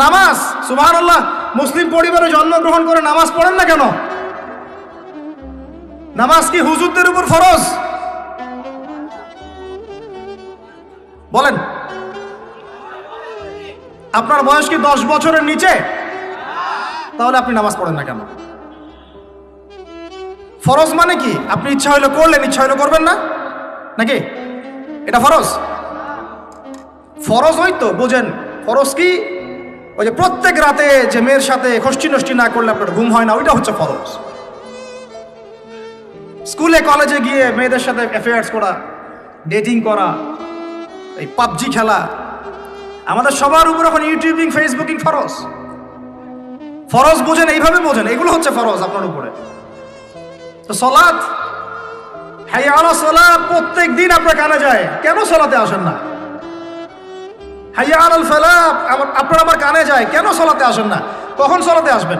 নামাজ, সুবহানাল্লাহ, মুসলিম পরিবারে জন্মগ্রহণ করে নামাজ পড়েন না কেন? নামাজ কি হুজুরদের উপর ফরজ? বলেন, আপনার বয়স কি 10 বছরের নিচে? তাহলে আপনি নামাজ পড়েন না কেন? ফরজ মানে কি? আপনি ইচ্ছা হইলে করলেন, ইচ্ছা হইলে করবেন না, নাকি এটা ফরজ? ফরজ হয়তো বোঝেন, ফরজ কি? ওই যে প্রত্যেক রাতে যে মেয়ের সাথে খষ্টি নষ্টি না করলে আপনার ঘুম হয় না, ওইটা হচ্ছে ফরজ। স্কুলে কলেজে গিয়ে মেয়েদের সাথে অ্যাফেয়ার্স করা, ডেটিং করা, এই পাবজি খেলা, আমাদের সবার উপর এখন ইউটিউবিং, ফেসবুকিং ফরজ। ফরজ বোঝেন, এইভাবে বোঝেন, এগুলো হচ্ছে ফরজ আপনার উপরে। তো সালাত, হাইয়া আলাস সালাত প্রত্যেক দিন আপনার কানে যায়, কেন সালাতে আসেন না? হাইয়া আলাল ফালাহ আপনার আমার কানে যায়, কেন সালাতে আসেন না? কখন সালাতে আসবেন?